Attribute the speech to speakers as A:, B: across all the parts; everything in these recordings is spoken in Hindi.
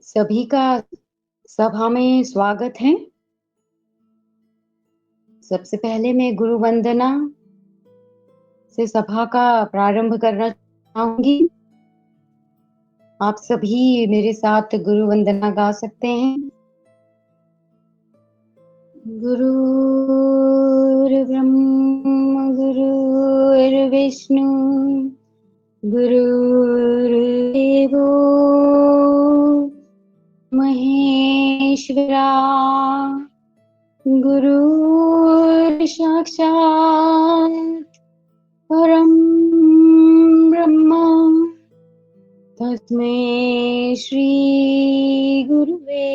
A: सभी का सभा में स्वागत है। सबसे पहले मैं गुरु वंदना से सभा का प्रारंभ करना चाहूँगी। आप सभी मेरे साथ गुरु वंदना गा सकते हैं। गुरुर्ब्रह्मा गुरुर्विष्णु गुरुर्देवो महेश्वरा गुरुर्साक्षात् परं ब्रह्म तस्मै श्री गुरुवे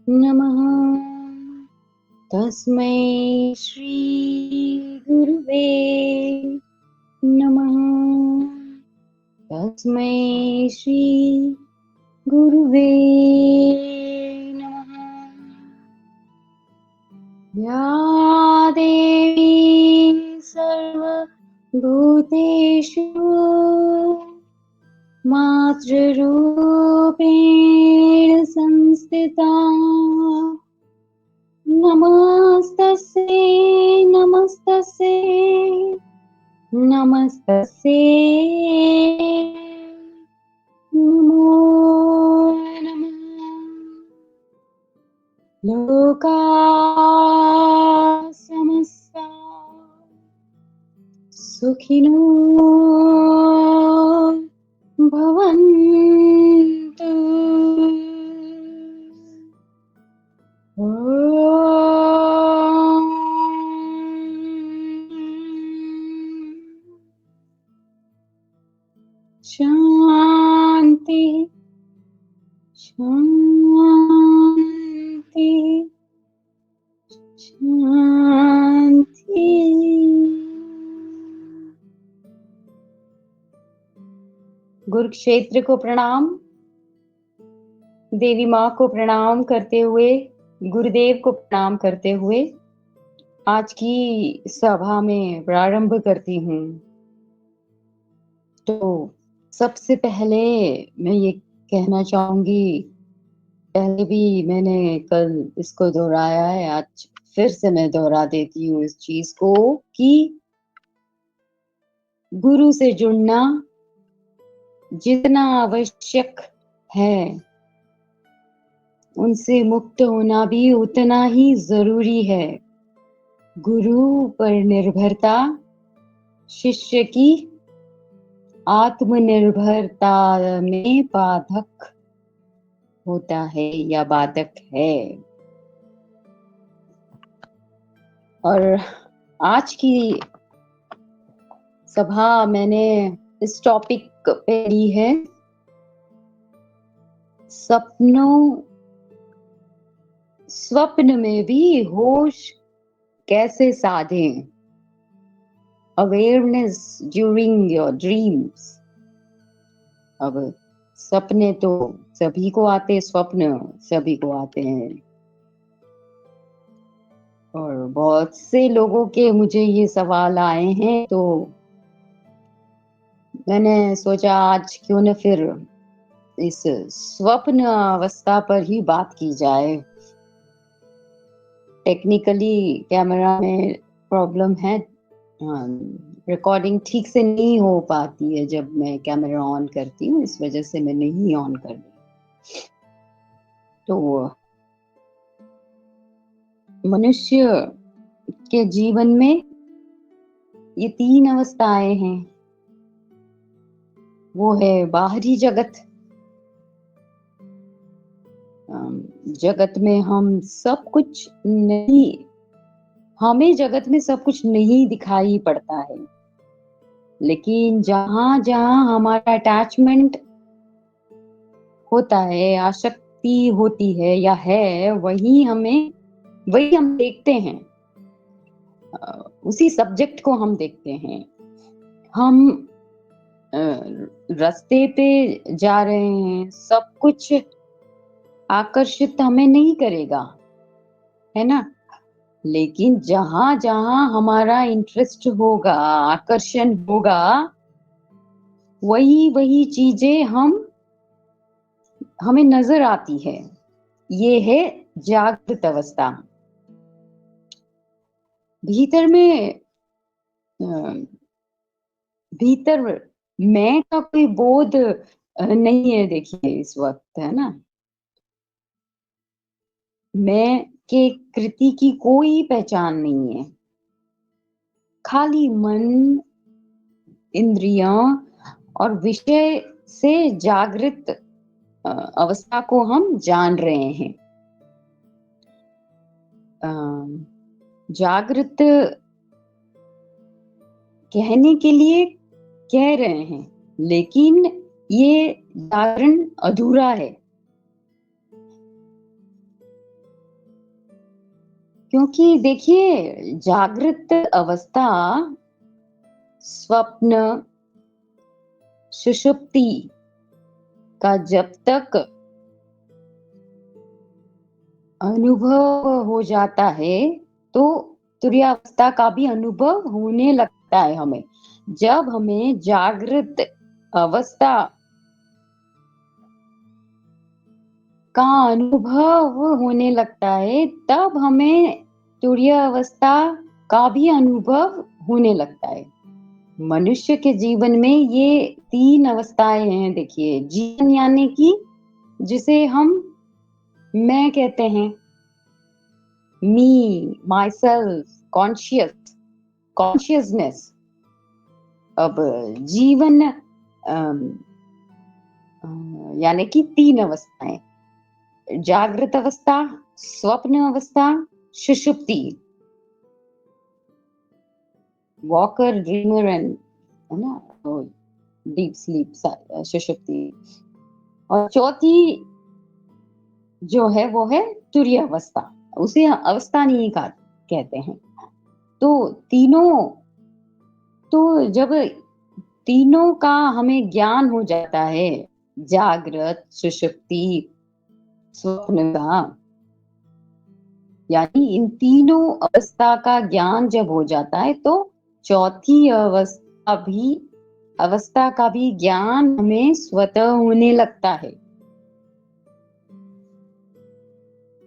A: नमः। तस्मै श्री गुरुवे नमः। तस्मै श्री गुरुवे नमः। या देवी सर्वभूतेषु मातृरूपेण संस्थिता नमस्तस्यै नमस्तस्यै नमस्तस्यै नमो नमः। लोकाः समस्ता सुखिनो भवन्तु। शांति शांति शांति। गुरुक्षेत्र को प्रणाम, देवी माँ को प्रणाम करते हुए, गुरुदेव को प्रणाम करते हुए आज की सभा में प्रारंभ करती हूँ। तो सबसे पहले मैं ये कहना चाहूंगी, पहले भी मैंने कल इसको दोहराया है, आज फिर से मैं दोहरा देती हूँ इस चीज को कि गुरु से जुड़ना जितना आवश्यक है, उनसे मुक्त होना भी उतना ही जरूरी है। गुरु पर निर्भरता शिष्य की आत्मनिर्भरता में बाधक होता है या बाधक है। और आज की सभा मैंने इस टॉपिक पे ली है, स्वप्न में भी होश कैसे साधें, अवेयरनेस ड्यूरिंग योर ड्रीम्स। अब सपने तो सभी को आते, स्वप्न सभी को आते हैं, और बहुत से लोगों के मुझे ये सवाल आए हैं, तो मैंने सोचा आज क्यों न फिर इस स्वप्न अवस्था पर ही बात की जाए। टेक्निकली कैमरा में प्रॉब्लम है, रिकॉर्डिंग ठीक से नहीं हो पाती है जब मैं कैमरा ऑन करती हूँ, इस वजह से मैं नहीं ऑन कर रही। तो मनुष्य के जीवन में ये 3 अवस्थाएं हैं। वो है बाहरी जगत, जगत में हम सब कुछ नहीं, हमें जगत में सब कुछ नहीं दिखाई पड़ता है, लेकिन जहां जहां हमारा अटैचमेंट होता है, आसक्ति होती है या है, वही हम देखते हैं, उसी सब्जेक्ट को हम देखते हैं। हम रास्ते पे जा रहे हैं, सब कुछ आकर्षित हमें नहीं करेगा, है ना, लेकिन जहां जहां हमारा इंटरेस्ट होगा, आकर्षण होगा, वही वही चीजें हम हमें नजर आती है, ये है जागृत अवस्था। भीतर में अ, भीतर मैं का कोई बोध नहीं है, देखिए इस वक्त, है ना? मैं के कृति की कोई पहचान नहीं है। खाली मन, इंद्रियां और विषय से जागृत अवस्था को हम जान रहे हैं। अ, जागृत कहने के लिए कह रहे हैं, लेकिन ये जागरण अधूरा है, क्योंकि देखिए जागृत अवस्था स्वप्न, सुषुप्ति का जब तक अनुभव हो जाता है, तो तुर्यावस्था का भी अनुभव होने लगता है हमें। जब हमें जागृत अवस्था का अनुभव होने लगता है, तब हमें तुरीय अवस्था का भी अनुभव होने लगता है। मनुष्य के जीवन में ये 3 अवस्थाएँ हैं, देखिए। जीवन यानी कि जिसे हम मैं कहते हैं, मी, माइसेल्फ, कॉन्शियसनेस। अब जीवन यानी कि 3 अवस्थाएँ, जागृत अवस्था, स्वप्न अवस्था, सुषुप्ति। वॉकर, ड्रीमर एंड, है ना? डीप स्लीप, सुषुप्ति। और चौथी जो है वो है तुरीय अवस्था, उसे अवस्था नहीं का कहते हैं। तो तीनों, तो जब तीनों का हमें ज्ञान हो जाता है, जागृत, सुषुप्ति, स्वप्न का, यानी इन तीनों अवस्था का ज्ञान जब हो जाता है, तो चौथी अवस्था का भी ज्ञान हमें स्वतः होने लगता है,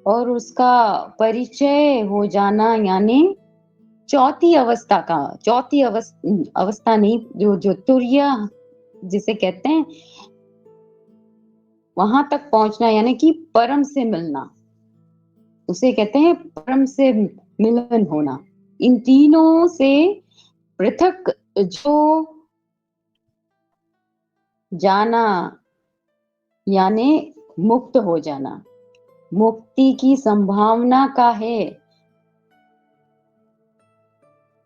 A: और उसका परिचय हो जाना, यानी चौथी अवस्था नहीं, जो जो तुर्य जिसे कहते हैं, वहां तक पहुंचना, यानी कि परम से मिलना, उसे कहते हैं परम से मिलन होना। इन तीनों से पृथक जो जाना, यानी मुक्त हो जाना, मुक्ति की संभावना का है।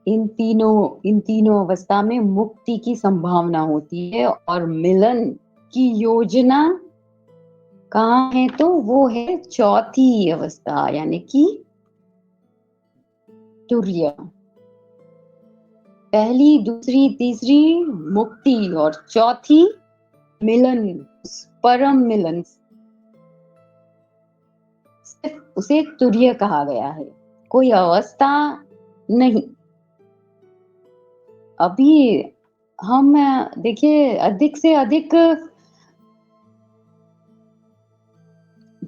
A: इन तीनों अवस्था में मुक्ति की संभावना होती है, और मिलन की योजना कहाँ है, तो वो है चौथी अवस्था, यानी कि तुर्य। पहली, दूसरी, तीसरी मुक्ति, और चौथी मिलन, परम मिलन, उसे तुर्य कहा गया है, कोई अवस्था नहीं। अभी हम देखिए अधिक से अधिक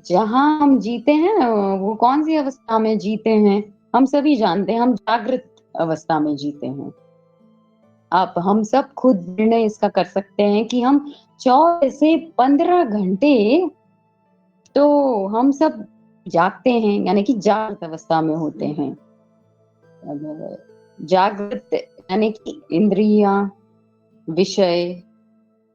A: जहां हम जीते हैं, वो कौन सी अवस्था में जीते हैं, हम सभी जानते हैं, हम जागृत अवस्था में जीते हैं। आप हम सब खुद निर्णय इसका कर सकते हैं कि हम 14 से 15 घंटे तो हम सब जागते हैं, यानी कि जागृत अवस्था में होते हैं। जागृत यानी कि विषय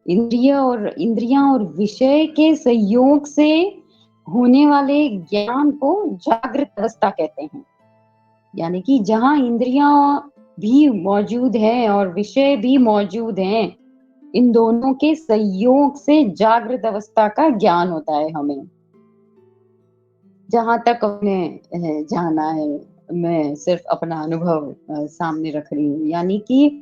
A: इंद्रियां और विषय के संयोग से होने वाले ज्ञान को जागृत अवस्था कहते हैं। यानी कि जहां इंद्रियां भी मौजूद हैं और विषय भी मौजूद हैं, इन दोनों के संयोग से जागृत अवस्था का ज्ञान होता है हमें। जहां तक हमने जाना है, मैं सिर्फ अपना अनुभव सामने रख रही हूँ, यानी कि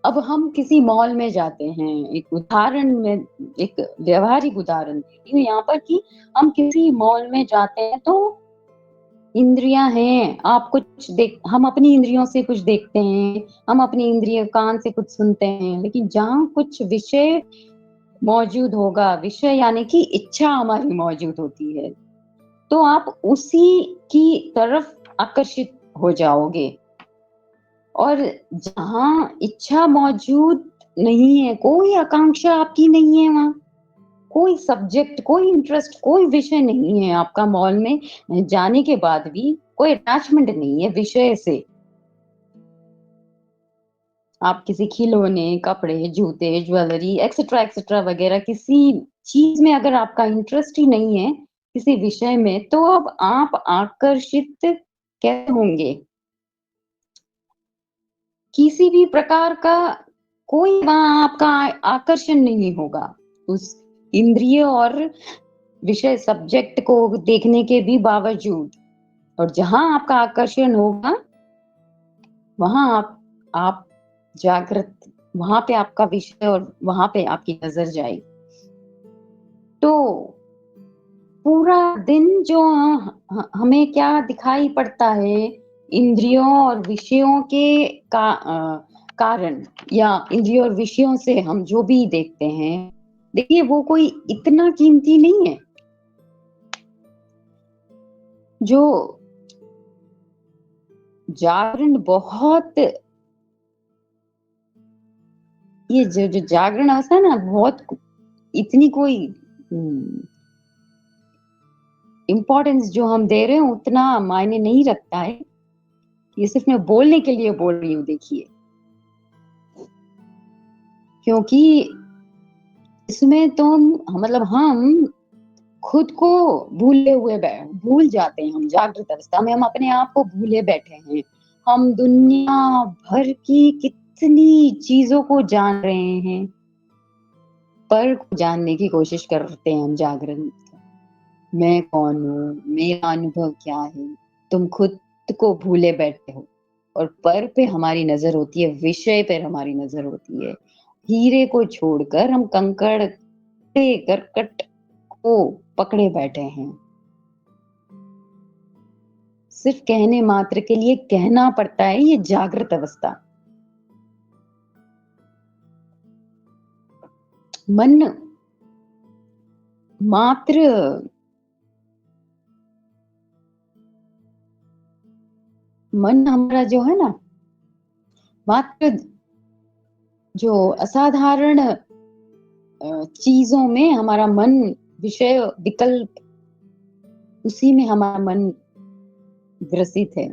A: अब हम किसी मॉल में जाते हैं, एक उदाहरण में, एक व्यवहारिक उदाहरण देती हूँ यहाँ पर, कि हम किसी मॉल में जाते हैं, तो इंद्रियां हैं, हम अपनी इंद्रियों से कुछ देखते हैं, हम अपनी इंद्रियों कान से कुछ सुनते हैं, लेकिन जहाँ कुछ विषय मौजूद होगा, विषय यानी कि इच्छा हमारी मौजूद होती है, तो आप उसी की तरफ आकर्षित हो जाओगे। और जहाँ इच्छा मौजूद नहीं है, कोई आकांक्षा आपकी नहीं है वहाँ, कोई सब्जेक्ट, कोई इंटरेस्ट, कोई विषय नहीं है आपका मॉल में जाने के बाद भी कोई अटैचमेंट नहीं है विषय से। आप किसी खिलौने, कपड़े, जूते, ज्वेलरी एक्सेट्रा वगैरह किसी चीज़ में अगर आपका इंटरेस्ट ही नहीं है, किसी विषय में, तो अब आप आकर्षित कैसे होंगे? किसी भी प्रकार का कोई वहाँ आपका आकर्षण नहीं होगा। उस इंद्रिय और विषय सब्जेक्ट को देखने के भी बावजूद। और जहाँ आपका आकर्षण होगा, वहाँ आप जागृत, वहाँ पे आपका विषय और वहाँ पे आपकी नज़र जाएगी। तो पूरा दिन जो हमें क्या दिखाई पड़ता है, इंद्रियों और विषयों के कारण, या इंद्रियों और विषयों से हम जो भी देखते हैं, देखिए वो कोई इतना कीमती नहीं है। जो जागरण बहुत, ये जो जागरण अवस्था है ना, बहुत इतनी कोई इम्पोर्टेंस जो हम दे रहे हैं उतना मायने नहीं रखता है। ये सिर्फ मैं बोलने के लिए बोल रही हूँ, देखिए, क्योंकि इसमें तो मतलब हम खुद को भूल जाते हैं। हम जागृत अवस्था में हम अपने आप को भूले बैठे हैं। हम दुनिया भर की कितनी चीजों को जान रहे हैं, पर जानने की कोशिश करते हैं हम जागरण। मैं कौन हूँ, मेरा अनुभव क्या है, तुम खुद को भूले बैठे हो। और पर पे हमारी नजर होती है, विषय पर हमारी नजर होती है। हीरे को छोड़कर हम कंकड़ करकट को पकड़े बैठे हैं। सिर्फ कहने मात्र के लिए कहना पड़ता है, ये जागृत अवस्था। मन मात्र मन हमारा जो है ना, मात्र जो असाधारण चीजों में हमारा मन, विषय विकल्प, उसी में हमारा मन ग्रसित है।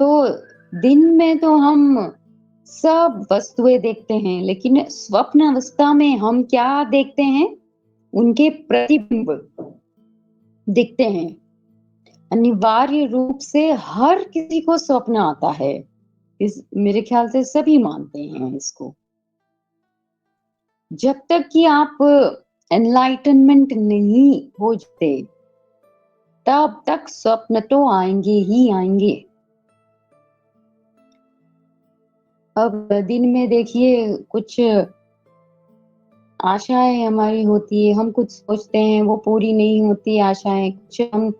A: तो दिन में तो हम सब वस्तुएं देखते हैं, लेकिन स्वप्न अवस्था में हम क्या देखते हैं? उनके प्रतिबिंब दिखते हैं। अनिवार्य रूप से हर किसी को स्वप्न आता है। इस मेरे ख्याल से सभी मानते हैं इसको। जब तक कि आप एनलाइटनमेंट नहीं हो जाते, तब तक स्वप्न तो आएंगे ही आएंगे। अब दिन में देखिए, कुछ आशाएं हमारी होती है, हम कुछ सोचते हैं, वो पूरी नहीं होती आशाएं। कुछ हम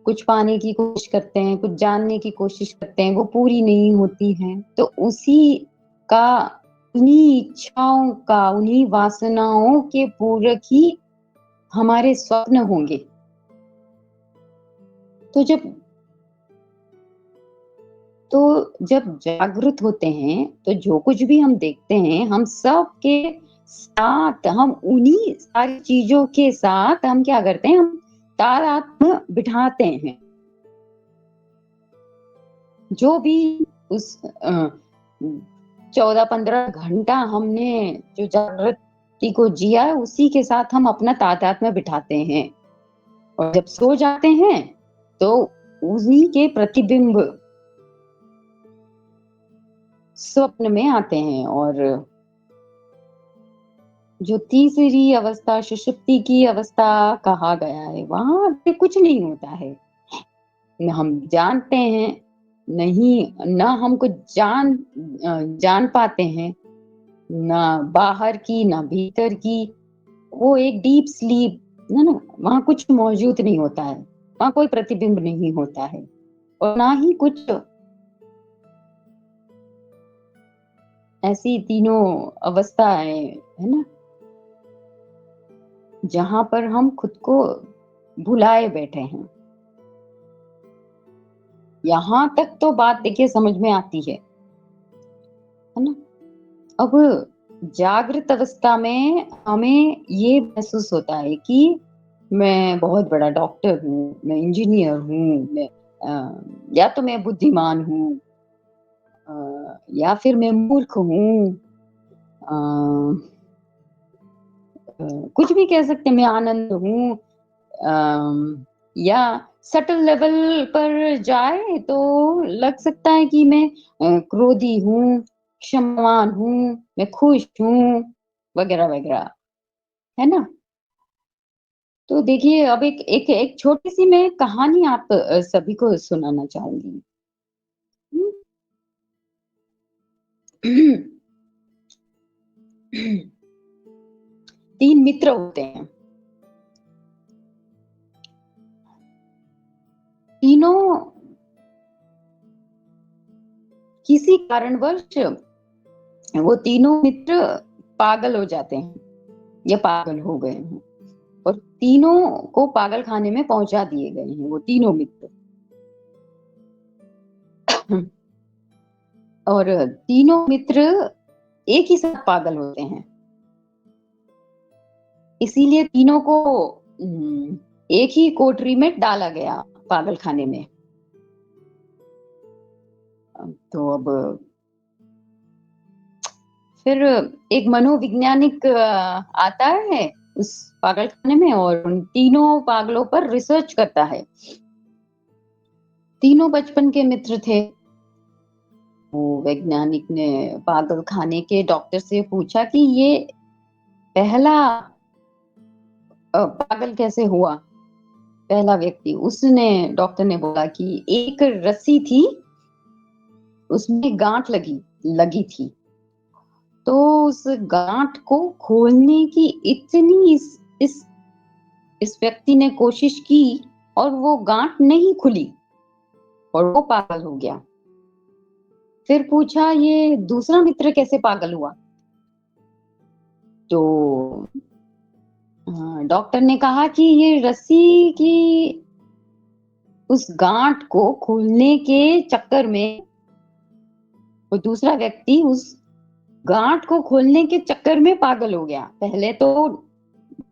A: कुछ पाने की कोशिश करते हैं, कुछ जानने की कोशिश करते हैं, वो पूरी नहीं होती हैं। तो उसी का, उन्हीं इच्छाओं का, उन्हीं वासनाओं के पूरक ही हमारे स्वप्न होंगे। तो जब जागृत होते हैं, तो जो कुछ भी हम देखते हैं, हम सब के साथ, हम उन्हीं सारी चीजों के साथ हम क्या करते हैं? हम तादात्म्य बिठाते हैं। जो भी उस 14-15 घंटा हमने जो जागृति को जिया है, उसी के साथ हम अपना तादात्म्य बिठाते हैं। और जब सो जाते हैं, तो उन्हीं के प्रतिबिंब स्वप्न में आते हैं। और जो तीसरी अवस्था, सुषुप्ति की अवस्था कहा गया है, वहां पे कुछ नहीं होता है। न हम जानते हैं, नहीं ना हम कुछ जान पाते हैं, ना बाहर की ना भीतर की। वो एक डीप स्लीप है ना, वहां कुछ मौजूद नहीं होता है, वहां कोई प्रतिबिंब नहीं होता है, और ना ही कुछ ऐसी तीनों अवस्थाएँ, है ना? जहाँ पर हम खुद को भुलाए बैठे हैं। यहाँ तक तो बात देखिए समझ में आती है ना? अब जागृत अवस्था में हमें ये महसूस होता है कि मैं बहुत बड़ा डॉक्टर हूँ, मैं इंजीनियर हूँ, या तो मैं बुद्धिमान हूँ, या फिर मैं मूर्ख हूँ, अ कुछ भी कह सकते हैं, मैं आनंद हूँ, अम, या सटल लेवल पर जाए तो लग सकता है कि मैं क्रोधी हूँ, क्षमावान हूँ, मैं खुश हूँ, वगैरह-वगैरह, है ना? तो देखिए अब एक एक एक छोटी-सी मैं कहानी आप सभी को सुनाना चाहूँगी। हुँ। 3 मित्र होते हैं। तीनों किसी कारणवश वो तीनों मित्र पागल हो जाते हैं या पागल हो गए हैं और तीनों को पागल खाने में पहुँचा दिए गए हैं, वो तीनों मित्र। और तीनों मित्र एक ही साथ पागल होते हैं। इसीलिए तीनों को एक ही कोठरी में डाला गया पागल खाने में। तो अब फिर एक मनोवैज्ञानिक आता है उस पागलखाने में और उन तीनों पागलों पर रिसर्च करता है। तीनों बचपन के मित्र थे। वो वैज्ञानिक ने पागल खाने के डॉक्टर से पूछा कि ये पहला पागल कैसे हुआ? पहला व्यक्ति, उसने डॉक्टर ने बोला कि एक रस्सी थी, उसमें गाँठ लगी लगी थी। तो उस गाँठ को खोलने की इतनी इस व्यक्ति ने कोशिश की और वो गाँठ नहीं खुली और वो पागल हो गया। फिर पूछा ये दूसरा मित्र कैसे पागल हुआ? तो डॉक्टर ने कहा कि ये रस्सी की उस गाँठ को खोलने के चक्कर में वो दूसरा व्यक्ति उस गाँठ को खोलने के चक्कर में पागल हो गया। पहले तो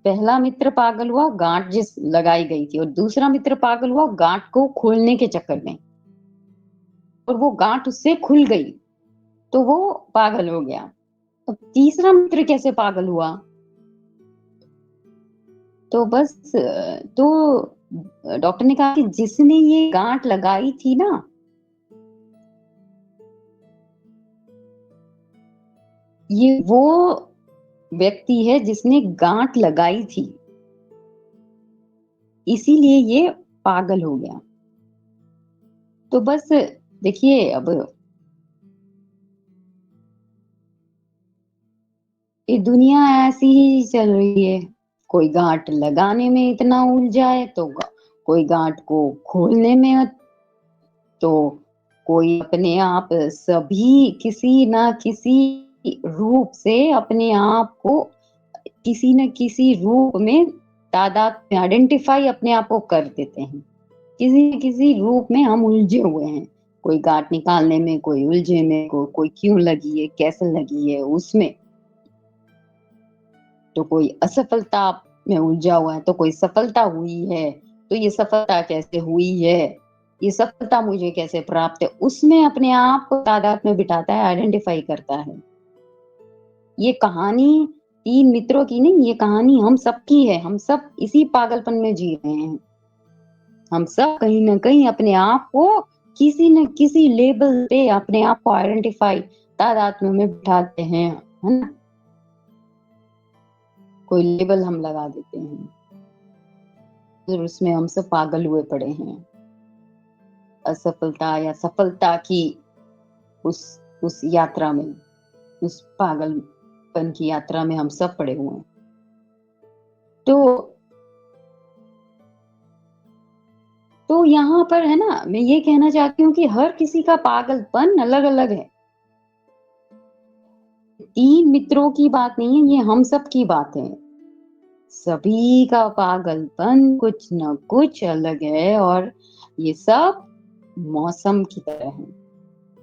A: पहला मित्र पागल हुआ गाँठ जिस लगाई गई थी और दूसरा मित्र पागल हुआ गाँठ को खोलने के चक्कर में और वो गाँठ उससे खुल गई, तो वो पागल हो गया। अब तीसरा मित्र कैसे पागल हुआ? तो बस तो डॉक्टर ने कहा कि जिसने ये गाँठ लगाई थी ना, ये वो व्यक्ति है जिसने गाँठ लगाई थी, इसीलिए ये पागल हो गया। तो बस देखिए अब ये दुनिया ऐसी ही चल रही है। कोई गाँठ लगाने में इतना उलझा है तो कोई गाँठ को खोलने में, तो कोई अपने आप सभी किसी ना किसी रूप से अपने आप को किसी न किसी रूप में तादाद में आइडेंटिफ़ाई अपने आप को कर देते हैं। किसी न किसी रूप में हम उलझे हुए हैं। कोई गाँठ निकालने में, कोई उलझे में, कोई क्यों लगी है, कैसे लगी है उसमें। तो कोई असफलता में उलझा हुआ है, तो कोई सफलता हुई है, तो ये सफलता कैसे हुई है? ये सफलता मुझे कैसे प्राप्त है? उसमें अपने आप को तादाद में बिठाता है, आइडेंटिफ़ाई करता है। ये कहानी 3 मित्रों की नहीं, ये कहानी हम सबकी है। हम सब इसी पागलपन में जी रहे हैं। हम सब कहीं न कहीं अपने आप को किसी न किसी लेबल पे अपने आप को आइडेंटिफ़ाई तादात्म्य में बिठाते हैं, है ना? कोई लेबल हम लगा देते हैं। फिर उसमें हम सब पागल हुए पड़े हैं। असफलता या सफलता की उस उस यात्रा में, उस पागलपन की यात्रा में हम सब पड़े हुए हैं। तो तो यहाँ पर है ना, मैं ये कहना चाहती हूँ कि हर किसी का पागलपन अलग-अलग है। 3 मित्रों की बात नहीं है, ये हम सब की बात है। सभी का पागलपन कुछ न कुछ अलग है और ये सब मौसम की तरह है।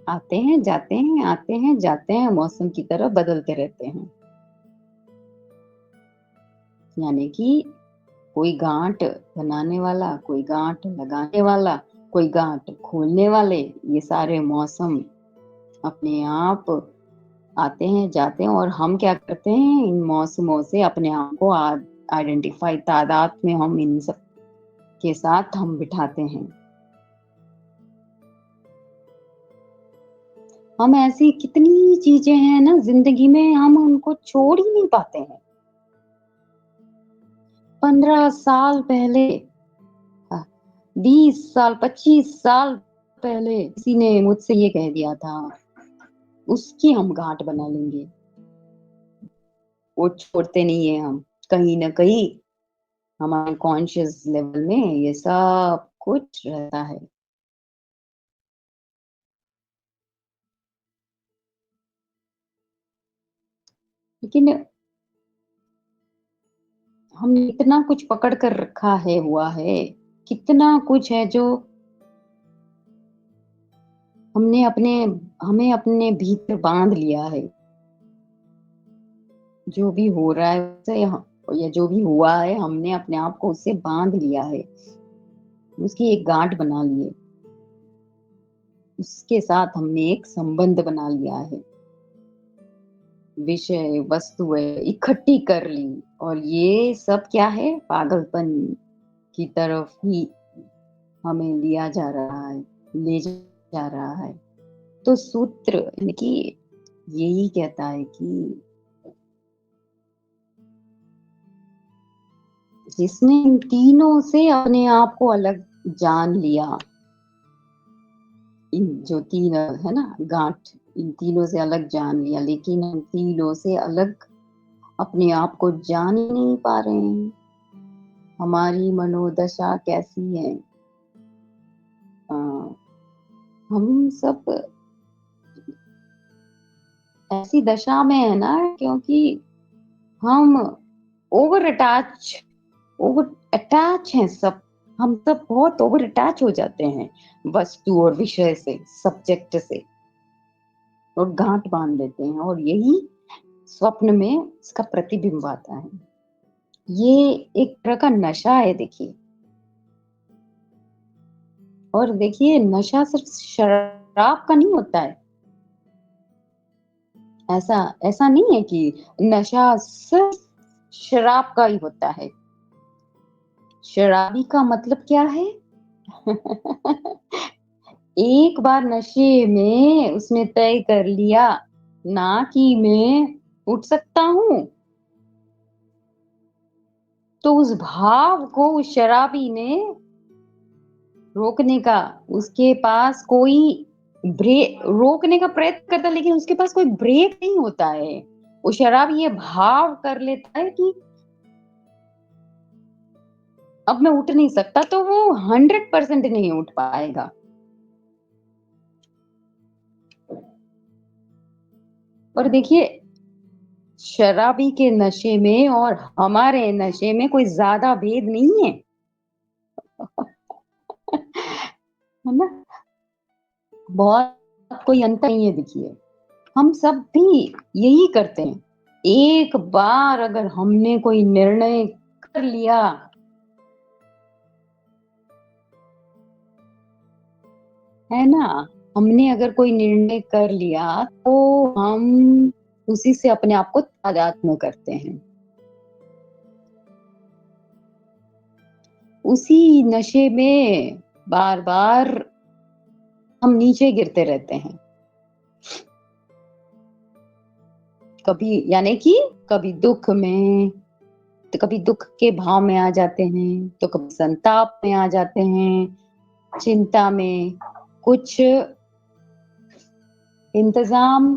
A: आते हैं, जाते हैं, आते हैं, जाते हैं, मौसम की तरह बदलते रहते हैं। यानी कि कोई गाँठ बनाने वाला, कोई गाँठ लगाने वाला, कोई गाँठ खोलने वाले, ये सारे मौसम अपने आप आते हैं, जाते हैं और हम क्या करते हैं इन मौसमों से अपने आप को आइडेंटिफ़ाई तादाद में हम इन सब के साथ हम बिठाते हैं। हम ऐसी कितनी चीज़ें हैं ना ज़िंदगी में हम उनको छोड़ ही नहीं पाते हैं। 15 साल पहले 20 साल, 25 साल पहले किसी ने मुझसे ये कह दिया था, उसकी हम गाँठ बना लेंगे। वो छोड़ते नहीं है हम। कहीं न कहीं हमारे कॉन्शियस लेवल में ये सब कुछ रहता है। लेकिन हमने इतना कुछ पकड़ कर रखा है हुआ है, कितना कुछ है जो हमने अपने हमें अपने भीतर बाँध लिया है। जो भी हो रहा है उससे ह या जो भी हुआ है हमने अपने आप को उससे बाँध लिया है। उसकी एक गाँठ बना ली है। उसके साथ हमने एक संबंध बना लिया है। विषय, वस्तुएँ इकट्ठी कर ली और ये सब क्या है पागलपन की तरफ ही हमें लिया जा रहा है, ले जा रहा है। तो सूत्र यानी कि यही कहता है कि जिसने इन तीनों से अपने आप को अलग जान लिया, इन जो 3 है ना गाँठ, इन तीनों से अलग जान लिया, लेकिन हम तीनों से अलग अपने आप को जान ही नहीं पा रहे हैं। हमारी मनोदशा कैसी है? अ, हम सब ऐसी दशा में है ना क्योंकि हम ओवर अटैच ओवर अटैच हैं सब। हम सब बहुत ओवर अटैच हो जाते हैं वस्तु और विषय से, सब्जेक्ट से और गाँठ बाँध लेते हैं और यही स्वप्न में इसका प्रतिबिंब आता है। ये एक तरह का नशा है देखिए। और देखिए नशा सिर्फ शराब का नहीं होता है। ऐसा ऐसा नहीं है कि नशा सिर्फ शराब का ही होता है। शराबी का मतलब क्या है? एक बार नशे में उसने तय कर लिया ना कि मैं उठ सकता हूँ, तो उस भाव को उस शराबी ने रोकने का उसके पास कोई रोकने का प्रयत्न करता है लेकिन उसके पास कोई ब्रेक नहीं होता है। वो शराबी ये भाव कर लेता है कि अब मैं उठ नहीं सकता तो वो 100% नहीं उठ पाएगा। और देखिए शराबी के नशे में और हमारे नशे में कोई ज़्यादा भेद नहीं है। है ना? बहुत कोई अंतर नहीं है देखिए। हम सब भी यही करते हैं। एक बार अगर हमने कोई निर्णय कर लिया, है ना? हमने अगर कोई निर्णय कर लिया तो हम उसी से अपने आप को तादात्म्य करते हैं। उसी नशे में बार-बार हम नीचे गिरते रहते हैं। कभी यानी कि कभी दुःख में, तो कभी दुःख के भाव में आ जाते हैं, तो कभी संताप में आ जाते हैं, चिंता में। कुछ इंतज़ाम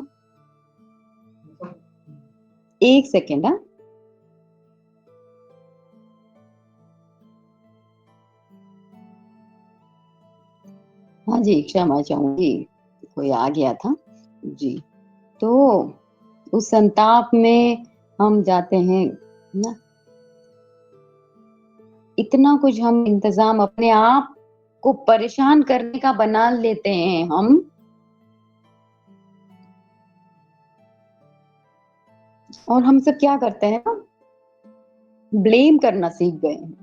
A: 1 सेकंड हाँ। हाँ जी, क्षमा चाहूँगी, कोई आ गया था। जी, तो उस संताप में हम जाते हैं ना, इतना कुछ हम इंतजाम अपने आप को परेशान करने का बना लेते हैं हम, और हम सब क्या करते हैं ना, ब्लेम करना सीख गए हैं।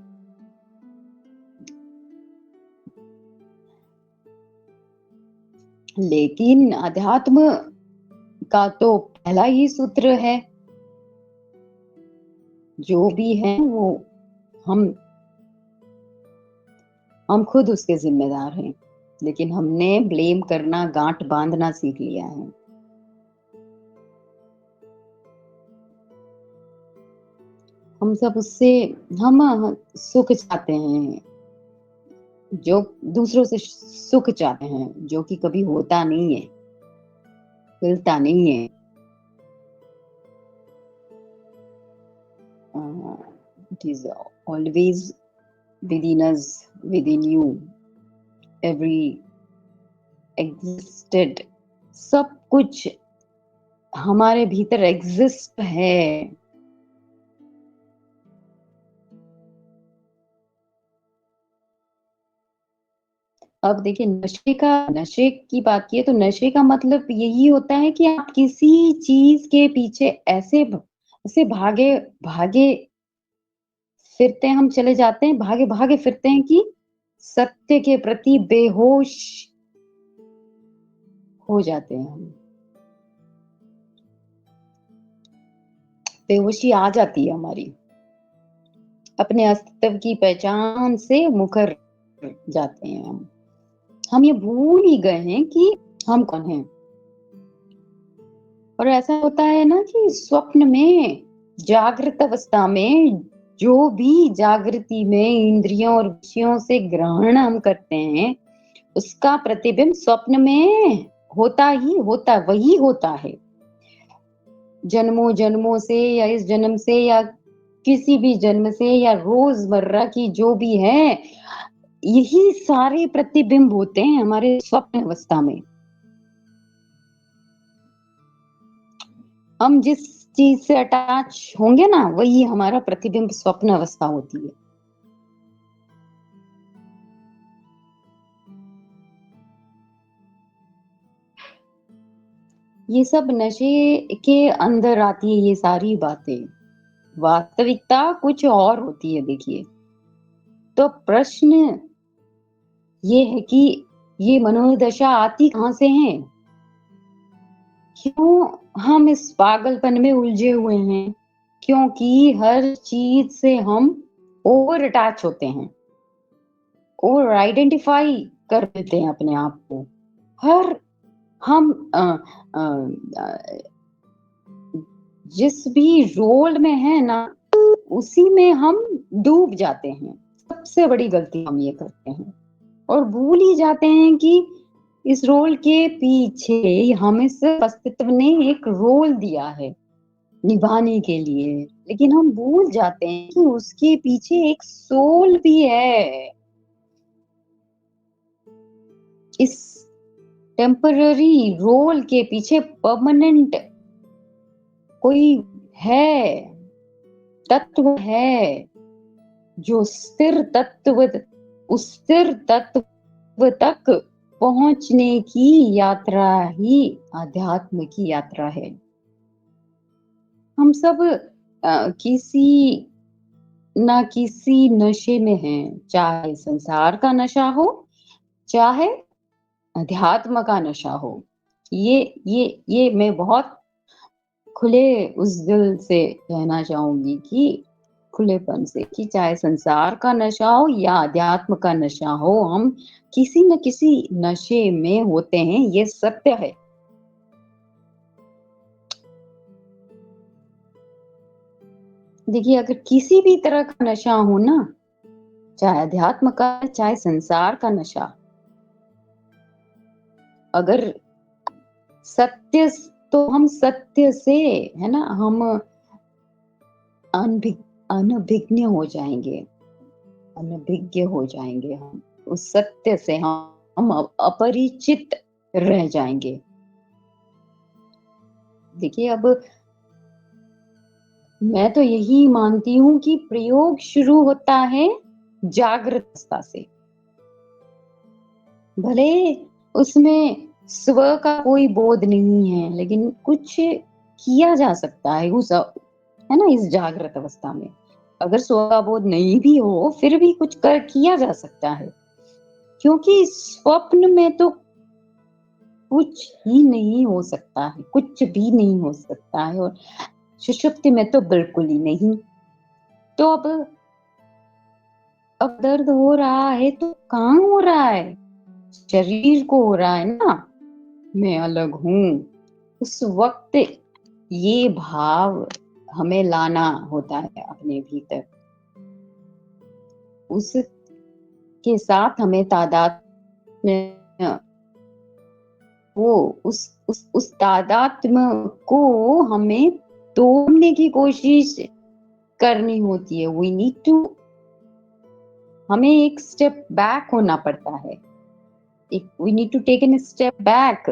A: लेकिन अध्यात्म का तो पहला ही सूत्र है, जो भी है वो हम खुद उसके जिम्मेदार हैं, लेकिन हमने ब्लेम करना, गांठ बांधना सीख लिया है। हम सब उससे हम सुख चाहते हैं, जो दूसरों से सुख चाहते हैं, जो कि कभी होता नहीं है, मिलता नहीं है। It is always within us, within you, every existed, सब कुछ हमारे भीतर एग्जिस्ट है। अब देखिए, नशे की बात की है तो नशे का मतलब यही होता है कि आप किसी चीज के पीछे ऐसे भागे भागे फिरते हैं, हम चले जाते हैं, भागे भागे फिरते हैं कि सत्य के प्रति बेहोश हो जाते हैं हम। बेहोशी आ जाती है हमारी, अपने अस्तित्व की पहचान से मुकर जाते हैं हम ये भूल ही गए हैं कि हम कौन हैं। और ऐसा होता है ना कि स्वप्न में, जागृत अवस्था में, जो भी जागृति में इंद्रियों और विषयों से ग्रहण हम करते हैं, उसका प्रतिबिंब स्वप्न में होता ही होता, वही होता है। जन्मों जन्मों से या इस जन्म से या किसी भी जन्म से या रोजमर्रा की जो भी है, यही सारे प्रतिबिंब होते हैं हमारे स्वप्न अवस्था में। हम जिस चीज से अटैच होंगे ना, वही हमारा प्रतिबिंब स्वप्न अवस्था होती है। ये सब नशे के अंदर आती है, ये सारी बातें। वास्तविकता कुछ और होती है। देखिए, तो प्रश्न ये है कि ये मनोदशा आती कहां से है? क्यों हम इस पागलपन में उलझे हुए हैं? क्योंकि हर चीज से हम ओवर अटैच होते हैं, ओवर आइडेंटिफाई कर देते हैं अपने आप को। हर हम अ, अ, जिस भी रोल में है ना, उसी में हम डूब जाते हैं। सबसे बड़ी गलती हम ये करते हैं और भूल ही जाते हैं कि इस रोल के पीछे हमें सिर्फ अस्तित्व ने एक रोल दिया है निभाने के लिए, लेकिन हम भूल जाते हैं कि उसके पीछे एक सोल भी है। इस टेम्पररी रोल के पीछे परमानेंट कोई है, तत्व है, जो स्थिर तत्व, उस स्थिर तत्व तक पहुंचने की यात्रा ही आध्यात्म की यात्रा है। हम सब किसी ना किसी नशे में हैं, चाहे संसार का नशा हो, चाहे अध्यात्म का नशा हो। ये मैं बहुत खुले उस दिल से कहना चाहूंगी कि खुलेपन से, कि चाहे संसार का नशा हो या अध्यात्म का नशा हो, हम किसी न किसी नशे में होते हैं, ये सत्य है। देखिए, अगर किसी भी तरह का नशा हो ना, चाहे अध्यात्म का, चाहे संसार का नशा, अगर सत्य, तो हम सत्य से, है ना, हम अनभिज्ञ हो जाएंगे, अनभिज्ञ हो जाएंगे। हम उस सत्य से हम अपरिचित रह जाएंगे। देखिए, अब मैं तो यही मानती हूँ कि प्रयोग शुरू होता है जागृत अवस्था से। भले उसमें स्व का कोई बोध नहीं है, लेकिन कुछ किया जा सकता है है ना, इस जागृत अवस्था में। अगर स्व का बोध नहीं भी हो, फिर भी कुछ कर किया जा सकता है। क्योंकि स्वप्न में तो कुछ ही नहीं हो सकता है, कुछ भी नहीं हो सकता है, और सुषुप्ति में तो बिल्कुल ही नहीं। तो अब दर्द हो रहा है तो कहाँ हो रहा है? शरीर को हो रहा है ना, मैं अलग हूँ। उस वक़्त ये भाव हमें लाना होता है अपने भीतर। उसके साथ हमें तादात्म्य वो उस तादात्म्य को हमें तोड़ने की कोशिश करनी होती है। हमें एक स्टेप बैक होना पड़ता है। We need to take an step back.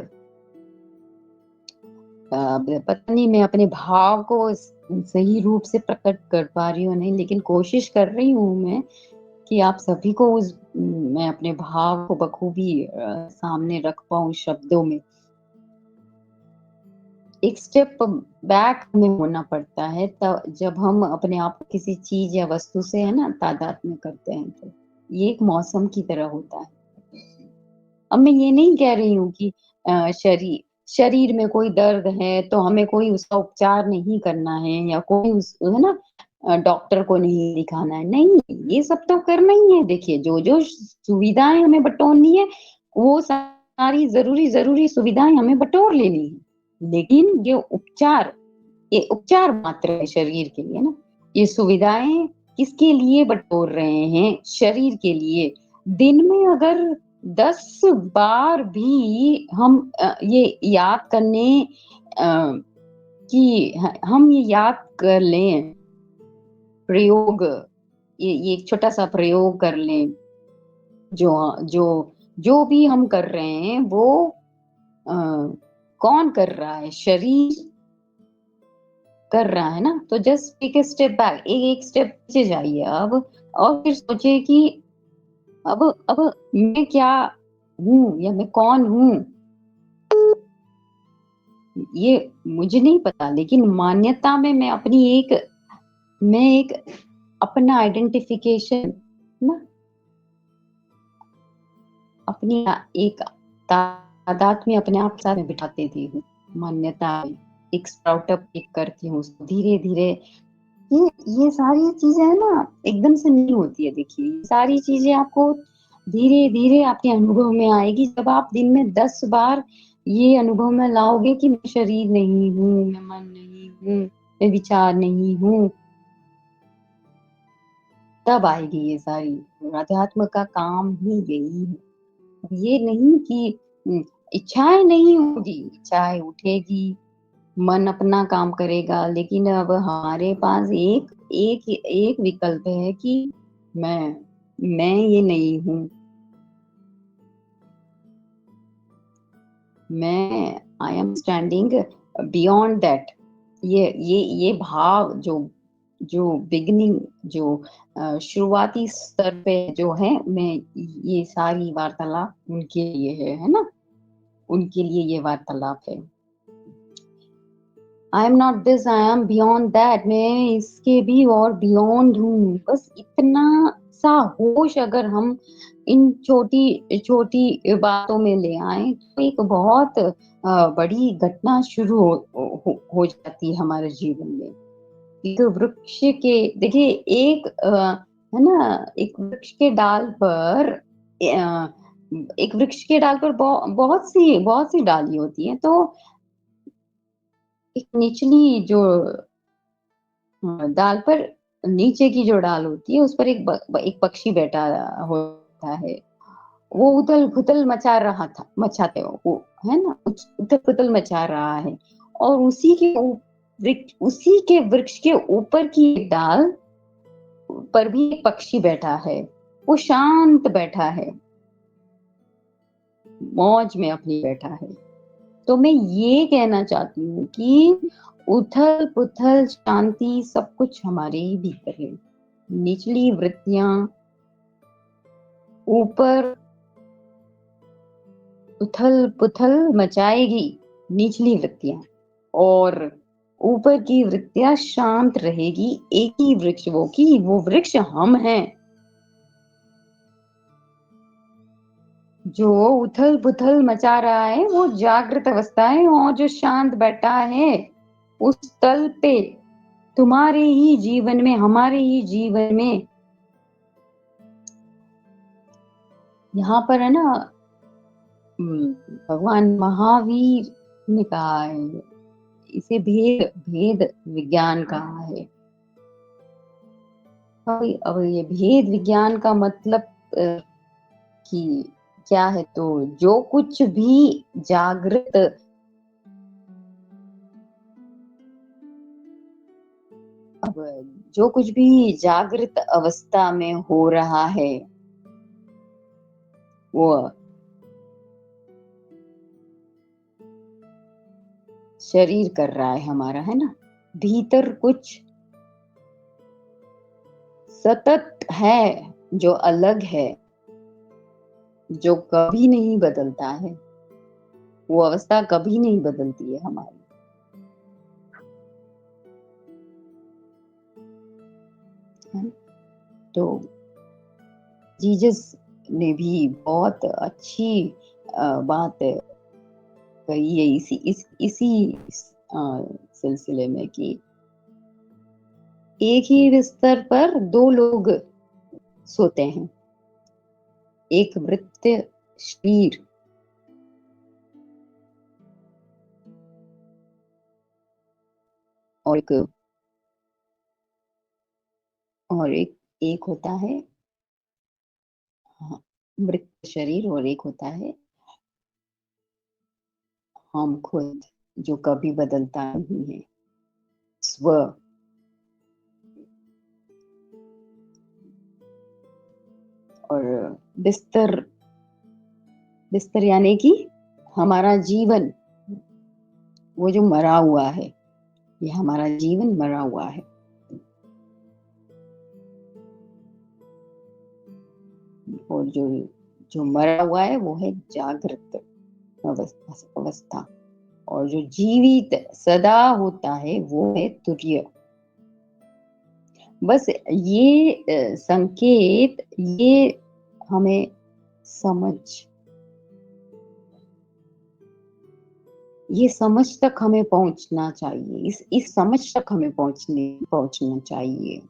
A: पता नहीं मैं अपने भाव को सही रूप से प्रकट कर पा रही हूँ नहीं, लेकिन कोशिश कर रही हूँ मैं कि आप सभी को मैं अपने भाव को बखूबी सामने रख पाऊँ शब्दों में। एक स्टेप बैक हमें होना पड़ता है जब हम अपने आप को किसी चीज या वस्तु से है ना तादात्म्य करते हैं, तो ये एक मौसम की तरह होता है। अब मैं ये नहीं कह रही हूँ कि शरीर में कोई दर्द है तो हमें कोई उसका उपचार नहीं करना है, या कोई उस है ना डॉक्टर को नहीं दिखाना है। नहीं, ये सब तो करना ही है। देखिए, जो सुविधाएं हमें बटोरनी है, वो सारी जरूरी सुविधाएं हमें बटोर लेनी है। लेकिन ये उपचार मात्र है शरीर के लिए ना। ये सुविधाएं किसके लिए बटोर रहे हैं? शरीर के लिए। दिन में अगर 10 बार भी हम ये याद करने कि हम ये याद कर लें, प्रयोग, ये एक छोटा सा प्रयोग कर लें, जो जो जो भी हम कर रहे हैं वो अ, कौन कर रहा है? शरीर कर रहा है ना। तो just take a step back, एक स्टेप पीछे जाइए अब, और फिर सोचिए कि अब मैं क्या हूँ, या मैं कौन हूँ? ये मुझे नहीं पता, लेकिन मान्यता में मैं एक अपना आइडेंटिफिकेशन ना, अपनी एक तादाद में अपने आप के साथ में बिठाती थी हूँ। मान्यता में एक स्प्राउट अप एक करती हूँ उसको धीरे धीरे। ये ये सारी चीजें है ना, एकदम से नहीं होती है। देखिए, ये सारी चीजें आपको धीरे धीरे आपके अनुभव में आएगी, जब आप दिन में 10 बार ये अनुभव में लाओगे कि मैं शरीर नहीं हूँ, मैं मन नहीं हूँ, मैं विचार नहीं हूँ, तब आएगी ये सारी। अध्यात्म का काम ही यही है। ये नहीं कि इच्छाएं नहीं होगी, इच्छाएं उठेगी, मन अपना काम करेगा, लेकिन अब हमारे पास एक एक विकल्प है कि मैं मैं ये नहीं हूँ। मैं I am standing beyond that. ये भाव जो जो बिगिनिंग जो शुरुआती स्तर पे जो है, मैं ये सारी वार्तालाप उनके लिए है ना, उनके लिए ये वार्तालाप है। I am not this, I am beyond that. मैं इसके भी और बियॉन्ड हूँ। बस इतना सा होश अगर हम इन छोटी छोटी बातों में ले आए, तो एक बहुत बड़ी घटना शुरू हो जाती है हमारे जीवन में। एक वृक्ष के देखिए, है ना, एक वृक्ष के डाल पर एक वृक्ष के डाल पर बहुत सी डाली होती है। तो एक निचली जो दाल पर, नीचे की जो डाल होती है उस पर एक पक्षी बैठा होता है। वो उथल-पुथल मचाते हो वो, है ना? उथल-पुथल मचा रहा है, और उसी के वृक्ष के ऊपर की एक डाल पर भी एक पक्षी बैठा है। वो शांत बैठा है, मौज में अपनी बैठा है। तो मैं ये कहना चाहती हूँ कि उथल-पुथल, शांति सब कुछ हमारे ही भीतर है। निचली वृत्तियाँ ऊपर उथल-पुथल मचाएगी निचली वृत्तियाँ और ऊपर की वृत्तियाँ शांत रहेगी। एक ही वृक्ष वो वृक्ष हम हैं। जो उथल-पुथल मचा रहा है वो जागृत अवस्था है और जो शांत बैठा है उस तल पे तुम्हारे ही जीवन में, हमारे ही जीवन में यहाँ पर है ना भगवान महावीर ने कहा है, इसे भेद भेद विज्ञान कहा है। अब ये भेद विज्ञान का मतलब कि क्या है, तो जो कुछ भी जागृत अब जो कुछ भी जागृत अवस्था में हो रहा है वो शरीर कर रहा है हमारा, है ना। भीतर कुछ सतत है जो अलग है, जो कभी नहीं बदलता है। वो अवस्था कभी नहीं बदलती है हमारी। है? तो जीसस ने भी बहुत अच्छी बात कही है इसी सिलसिले में कि एक ही बिस्तर पर दो लोग सोते हैं, एक मृत शरीर और एक होता है हाँ, मृत शरीर और एक होता है हम खुद, जो कभी बदलता नहीं है, स्व। और बिस्तर बिस्तर यानी कि हमारा जीवन, वो जो मरा हुआ है, ये हमारा जीवन मरा हुआ है। और जो जो मरा हुआ है वो है जागृत अवस्था और जो जीवित सदा होता है वो है तुर्य। बस ये संकेत, ये हमें समझ ये समझ तक हमें पहुंचना चाहिए। इस समझ तक हमें पहुंचना चाहिए।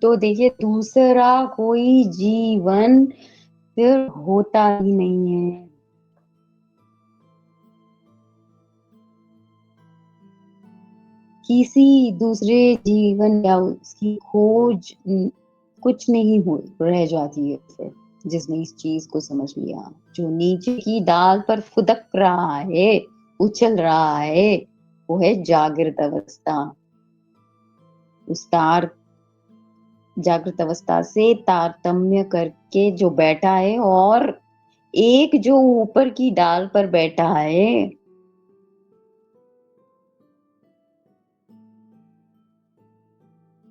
A: तो देखिए, दूसरा कोई जीवन फिर होता ही नहीं है। किसी दूसरे जीवन या उसकी खोज कुछ नहीं हो रह जाती है फिर, जिसने इस चीज को समझ लिया। जो नीचे की डाल पर फुदक रहा है, उछल रहा है, वो है जागृत अवस्था। उस जागृत अवस्था से तारतम्य करके जो बैठा है और एक जो ऊपर की डाल पर बैठा है,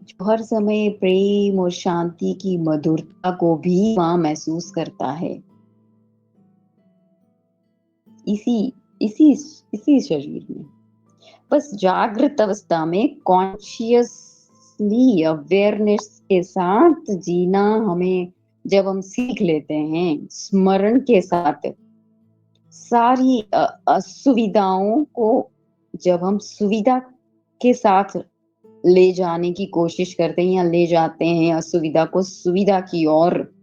A: जो हर समय प्रेम और शांति की मधुरता को भी वहां महसूस करता है, इसी इसी इसी शरीर में। बस जागृत अवस्था में कॉन्शियसली अवेयरनेस के साथ जीना हमें जब हम सीख लेते हैं, स्मरण के साथ सारी असुविधाओं को जब हम सुविधा के साथ ले जाने की कोशिश करते हैं या ले जाते हैं असुविधा को सुविधा की ओर,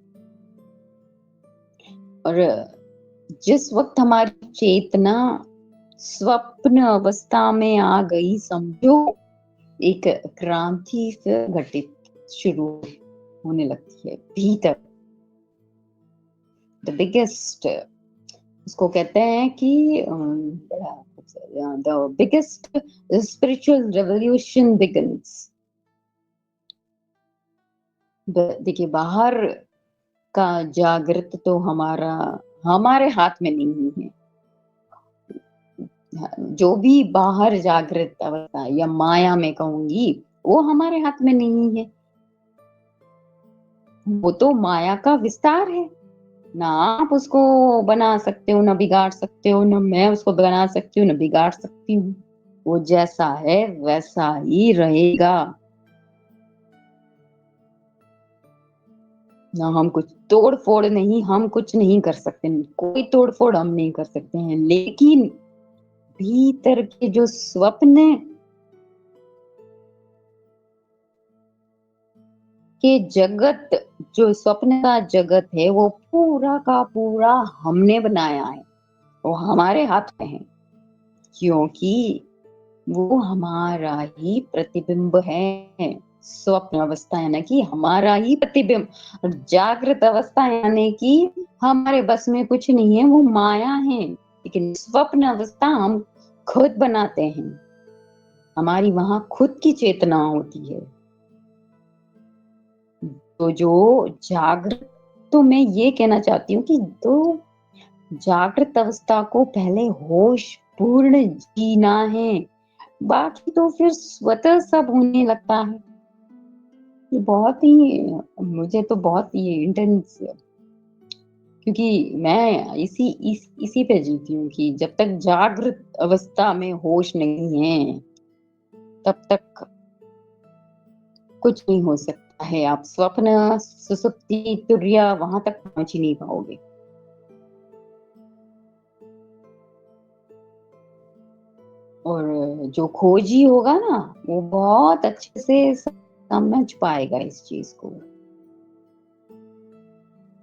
A: और जिस वक्त हमारी चेतना स्वप्न अवस्था में आ गई, समझो एक क्रांति फिर घटित शुरू होने लगती है भीतर। द बिगेस्ट, इसको कहते हैं कि the biggest spiritual revolution begins. देखिए, बाहर का जागृत तो हमारे हाथ में नहीं है। जो भी बाहर जागृत अवस्था या माया में कहूंगी, वो हमारे हाथ में नहीं है। वो तो माया का विस्तार है। ना आप उसको बना सकते हो, ना बिगाड़ सकते हो, ना मैं उसको बना सकती हूँ, ना बिगाड़ सकती हूँ। वो जैसा है वैसा ही रहेगा। ना हम कुछ तोड़ फोड़ नहीं, हम कुछ नहीं कर सकते, कोई तोड़ फोड़ हम नहीं कर सकते हैं, लेकिन भीतर के जो स्वप्न के जगत, जो स्वप्न का जगत है, वो पूरा का पूरा हमने बनाया है। वो हमारे हाथ में है, क्योंकि वो हमारा ही प्रतिबिंब है। स्वप्न अवस्था यानी कि हमारा ही प्रतिबिंब, और जागृत अवस्था यानी कि हमारे बस में कुछ नहीं है, वो माया है। लेकिन स्वप्न अवस्था हम खुद बनाते हैं, हमारी वहां खुद की चेतना होती है। तो जो जागृत, तो मैं ये कहना चाहती हूँ कि तो जागृत अवस्था को पहले होश पूर्ण जीना है, बाकी तो फिर स्वतः सब होने लगता है। ये बहुत ही, मुझे तो बहुत ही इंटेंस, क्योंकि मैं इसी पे जीती हूँ कि जब तक जागृत अवस्था में होश नहीं है, तब तक कुछ नहीं हो सकता है। आप स्वप्न, सुसुप्ति, तुर्य वहां तक पहुंच ही नहीं पाओगे। और जो खोजी होगा ना, वो बहुत अच्छे से समझ पाएगा इस चीज को।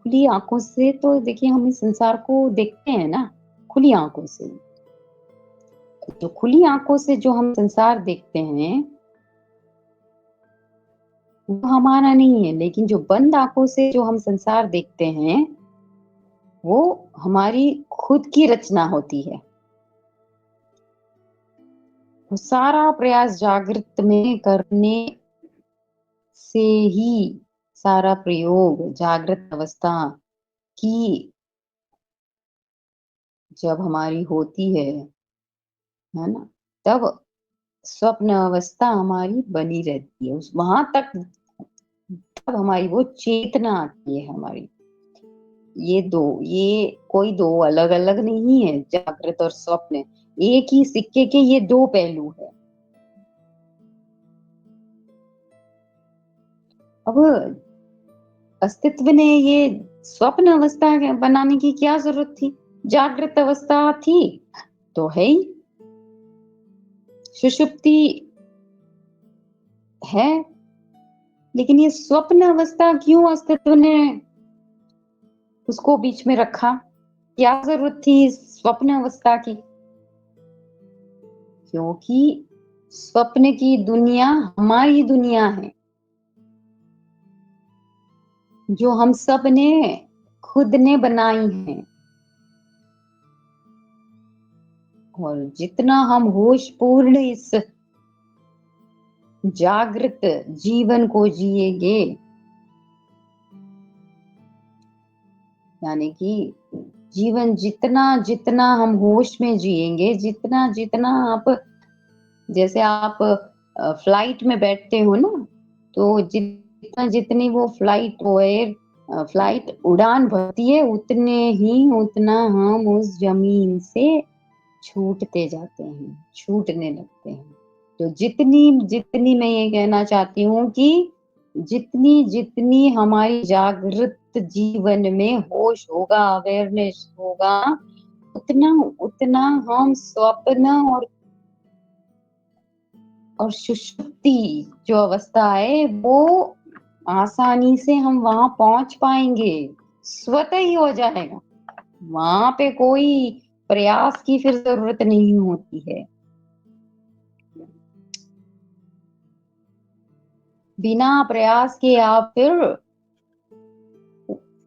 A: खुली आंखों से तो देखिए, हम इस संसार को देखते हैं ना, खुली आंखों से। जो खुली आंखों से जो हम संसार देखते हैं, वो हमारा नहीं है, लेकिन जो बंद आंखों से जो हम संसार देखते हैं, वो हमारी खुद की रचना होती है। तो सारा प्रयास जागृत में करने से ही, सारा प्रयोग जागृत अवस्था की जब हमारी होती है ना, तब स्वप्न अवस्था हमारी बनी रहती है। उस वहां तक तब हमारी वो चेतना आती है हमारी। ये कोई दो अलग अलग नहीं है, जागृत और स्वप्न एक ही सिक्के के ये दो पहलू है। अब अस्तित्व ने ये स्वप्न अवस्था बनाने की क्या जरूरत थी? जागृत अवस्था थी तो है ही, सुषुप्ति है, लेकिन ये स्वप्न अवस्था क्यों अस्तित्व ने उसको बीच में रखा? क्या जरूरत थी इस स्वप्न अवस्था की? क्योंकि स्वप्न की दुनिया हमारी दुनिया है, जो हम सब ने खुद ने बनाई है। और जितना हम होश पूर्ण इस जागृत जीवन को जिएंगे, यानी कि जीवन जितना जितना हम होश में जिएंगे, जितना जितना आप, जैसे आप फ्लाइट में बैठते हो ना, तो जितना जितनी वो फ्लाइट, वो एयर फ्लाइट उड़ान भरती है, उतने ही उतना हम उस जमीन से छूटते जाते हैं, छूटने लगते हैं। तो जितनी जितनी मैं ये कहना चाहती हूँ कि जितनी जितनी हमारी जागृत जीवन में होश होगा, अवेयरनेस होगा, उतना उतना हम स्वप्न और सुषुप्ति जो अवस्था है, वो आसानी से हम वहां पहुंच पाएंगे, स्वतः ही हो जाएगा। वहां पे कोई प्रयास की फिर जरूरत नहीं होती है। बिना प्रयास के आप फिर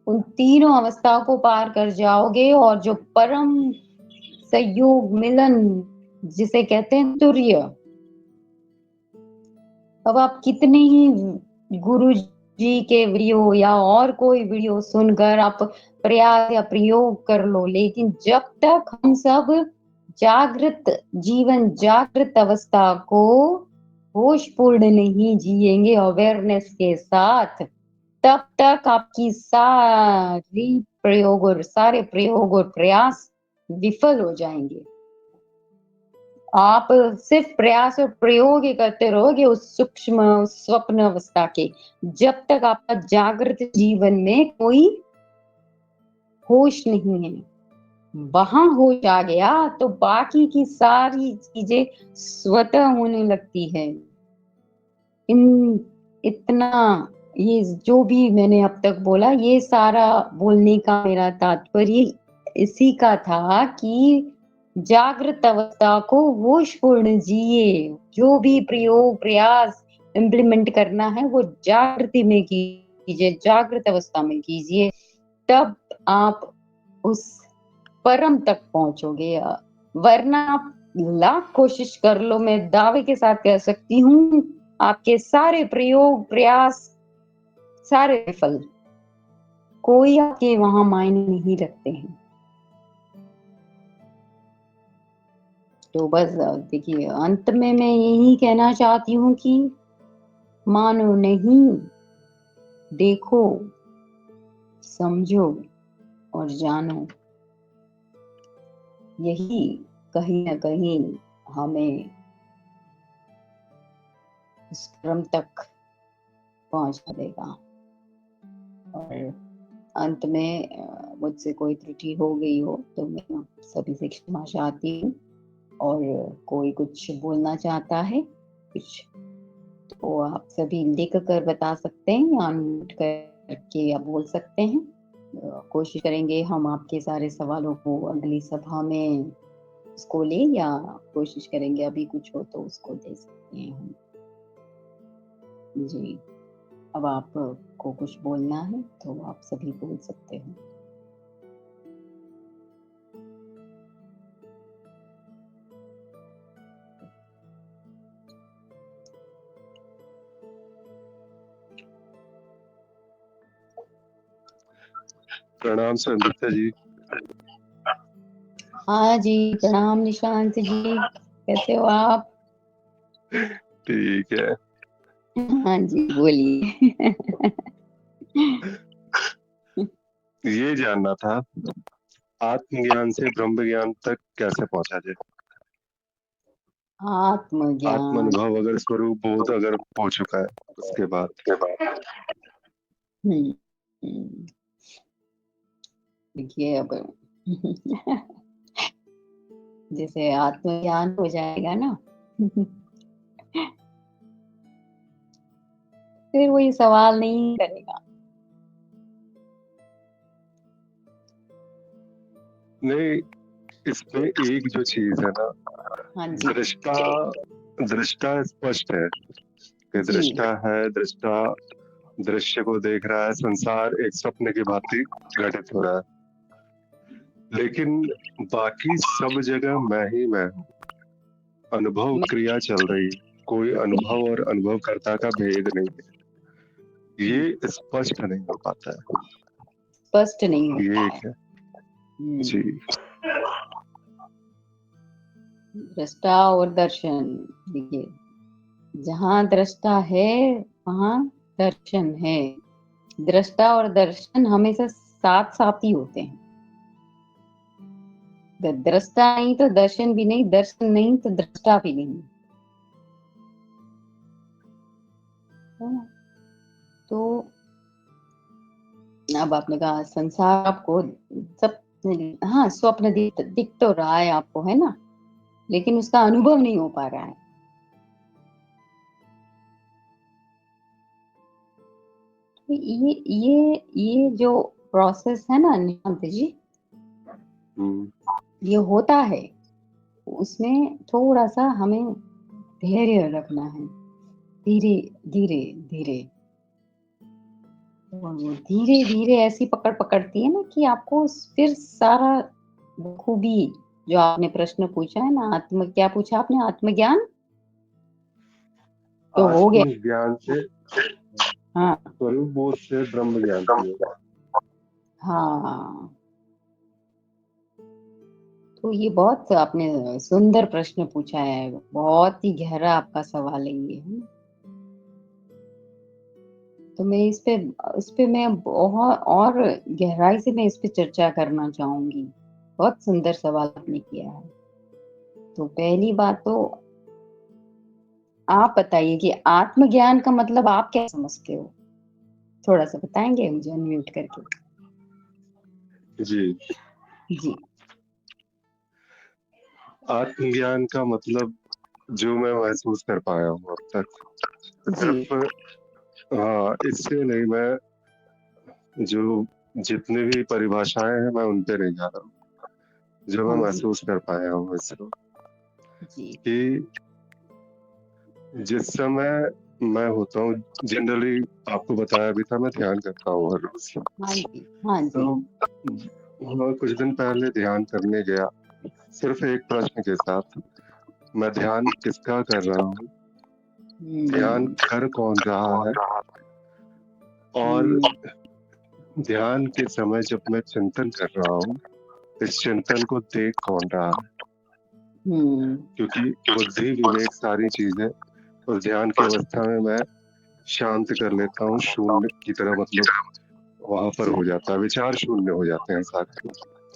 A: उन तीनों अवस्थाओं को पार कर जाओगे, और जो परम संयोग मिलन जिसे कहते हैं तुर्य, अब आप कितने ही गुरु जी के वीडियो या और कोई वीडियो सुनकर आप प्रयास या प्रयोग कर लो, लेकिन जब तक हम सब जागृत जीवन, जागृत अवस्था को होशपूर्ण नहीं जिएंगे अवेयरनेस के साथ, तब तक आपकी सारे प्रयोग और प्रयास विफल हो जाएंगे। आप सिर्फ प्रयास और प्रयोग ही करते रहोगे उस सूक्ष्म, उस स्वप्न अवस्था के, जब तक आपका जागृत जीवन में कोई होश नहीं है। वहां होश आ गया तो बाकी की सारी चीजें स्वतः होने लगती है। इतना ये जो भी मैंने अब तक बोला, ये सारा बोलने का मेरा तात्पर्य इसी का था कि जागृत अवस्था को होशपूर्ण जिए। जो भी प्रयोग प्रयास इम्प्लीमेंट करना है वो जागृति में कीजिए, जागृत अवस्था में कीजिए, तब आप उस परम तक पहुंचोगे। वरना आप लाख कोशिश कर लो, मैं दावे के साथ कह सकती हूँ आपके सारे प्रयोग प्रयास सारे विफल, कोई आपके वहां मायने नहीं रखते हैं। तो बस देखिए, अंत में मैं यही कहना चाहती हूँ कि मानो नहीं, देखो, समझो और जानो। यही कहीं ना कहीं हमें उस परम तक पहुंचा देगा। और अंत में मुझसे कोई त्रुटि हो गई हो तो मैं सभी से क्षमा चाहती हूँ। और कोई कुछ बोलना चाहता है कुछ, तो आप सभी लिख कर बता सकते हैं या नोट करके आप बोल सकते हैं। कोशिश करेंगे हम आपके सारे सवालों को अगली सभा में उसको ले, या कोशिश करेंगे अभी कुछ हो तो उसको दे सकते हैं हम। जी, अब आपको कुछ बोलना है तो आप सभी बोल सकते हो।
B: प्रणाम संगीता जी।
A: हाँ जी, प्रणाम निशांत जी, कैसे हो आप?
B: ठीक है।
A: हाँ जी, बोलिए।
B: ये जानना था, आत्मज्ञान से ब्रह्म ज्ञान तक कैसे पहुंचा जाए?
A: आत्मज्ञान।
B: आत्मानुभव अगर स्वरूप बोध अगर हो चुका है उसके बाद।
A: हम्म, देखिए अब जैसे आत्मज्ञान हो जाएगा ना, फिर वही सवाल नहीं करेगा।
B: नहीं, इसमें एक जो चीज है ना,
A: हाँ जी
B: दृष्टा दृष्टा स्पष्ट है कि
A: जी।
B: दृष्टा है, दृष्टा दृश्य को देख रहा है, संसार एक स्वप्न की भांति घटित हो रहा है, लेकिन बाकी सब जगह मैं ही मैं हूँ। अनुभव
A: मैं
B: क्रिया चल रही, कोई अनुभव और अनुभवकर्ता का भेद नहीं है। ये स्पष्ट नहीं हो पाता है।
A: स्पष्ट नहीं होता
B: ये
A: है।
B: एक है जी।
A: दृष्टा और दर्शन, देखिए, जहाँ दृष्टा है वहाँ दर्शन है। दृष्टा और दर्शन हमेशा साथ साथ ही होते हैं। दृष्टा नहीं तो दर्शन भी नहीं, दर्शन नहीं तो दृष्टा भी नहीं, है ना? तो अब आपने कहा संसार आपको सब, हाँ, स्वप्न दिख तो रहा है आपको, है ना, लेकिन उसका अनुभव नहीं हो पा रहा है। तो ये जो प्रोसेस है ना निशांत जी, ये होता है, उसमें थोड़ा सा हमें धैर्य रखना है। धीरे धीरे धीरे, और वो धीरे धीरे ऐसी पकड़ पकड़ती है ना कि आपको फिर सारा खूबी, जो आपने प्रश्न पूछा है ना, क्या पूछा आपने, आत्मज्ञान तो हो गया।
B: आत्मज्ञान से
A: हाँ
B: स्वरूप बोध से ब्रह्म ज्ञान की ओर।
A: हाँ, तो ये बहुत आपने सुंदर प्रश्न पूछा है, बहुत ही गहरा आपका सवाल है ये, है ना? तो मैं इस पे मैं बहुत और गहराई से मैं इस पे चर्चा करना चाहूँगी। बहुत सुंदर सवाल आपने किया है। तो पहली बात तो आप बताइए कि आत्मज्ञान का मतलब आप क्या समझते हो? थोड़ा-सा बताएँगे मुझे अनम्यूट करके?
B: जी,
A: जी।
B: आत्मज्ञान का मतलब जो मैं महसूस कर पाया हूँ अब तक,
A: जी।
B: सिर्फ़ हाँ, इससे नहीं, मैं जो जितनी भी परिभाषाएँ हैं, मैं उन पे नहीं जा रहा हूँ। जो
A: हाँ
B: मैं
A: जी।
B: महसूस कर पाया हूँ इसको,
A: जी।
B: कि जिस समय मैं होता हूँ, जनरली आपको बताया भी था, मैं ध्यान करता हूँ हर रोज़।
A: हाँ जी। हाँ
B: तो
A: जी।
B: कुछ दिन पहले ध्यान करने गया, सिर्फ़ एक प्रश्न के साथ, मैं ध्यान किसका कर रहा हूँ? ध्यान
A: हुँ।
B: कर कौन रहा है? और
A: हुँ।
B: ध्यान के समय जब मैं चिंतन कर रहा हूँ, इस चिंतन को देख कौन रहा है?
A: हुँ।
B: क्योंकि बुद्धि, विवेक सारी चीज़ें उस ध्यान की अवस्था में मैं शांत कर लेता हूँ, शून्य की तरह, मतलब वहाँ पर
A: जी।
B: हो जाता है, विचार शून्य हो जाते हैं सारे।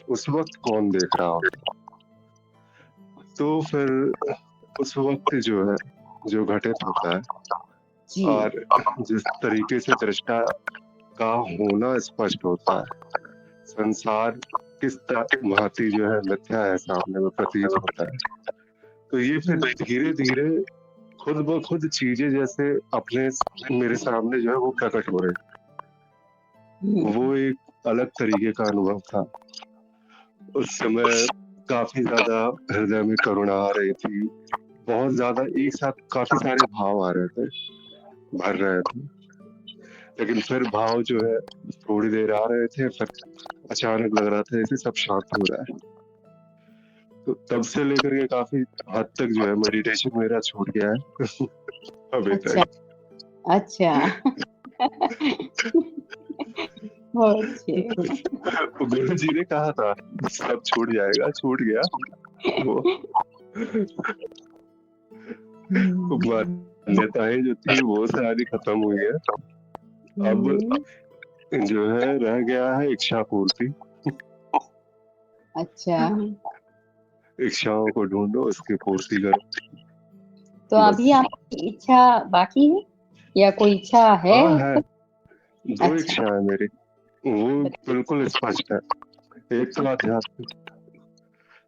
B: उस वक़्त कौन देख रहा होता है? तो फिर उस वक़्त जो है, जो घटित होता है,
A: जी।
B: और जिस तरीके से दृष्टा का होना स्पष्ट होता है, संसार किस भांति जो है मिथ्या है सामने में प्रतीत होता है। तो ये फिर
A: हुँ।
B: धीरे-धीरे खुद ब खुद चीज़ें जैसे अपने मेरे सामने जो है वो प्रकट हो रही।
A: हुँ।
B: वो एक अलग तरीके का अनुभव था। उस समय काफ़ी ज़्यादा हृदय में करुणा आ रही थी। बहुत ज़्यादा एक साथ काफ़ी सारे भाव आ रहे थे, भर रहे थे। लेकिन फिर भाव जो है थोड़ी देर आ रहे थे, फिर अचानक लग रहा था जैसे सब शांत हो रहा है। तो तब से लेकर के काफ़ी हद तक जो है मेडिटेशन मेरा छूट गया है अभी
A: अच्छा,
B: तक।
A: अच्छा। बहुत अच्छे।
B: गुरुजी ने कहा था सब छूट जाएगा, छूट गया। वो
A: हुँ।
B: मान्यताएं जो थी वो सारी खत्म हुई है। अब
A: हुँ।
B: जो है रह गया है इच्छा पूर्ति।
A: अच्छा।
B: इच्छाओं को ढूंढो, उसकी पूर्ति करो,
A: तो
B: बस।
A: अभी आपकी इच्छा बाकी है या कोई इच्छा है?
B: हाँ है, दो
A: अच्छा।
B: इच्छा है मेरी, वो
A: बताइए।
B: बिल्कुल स्पष्ट है। एक तो आध्यात्मिक,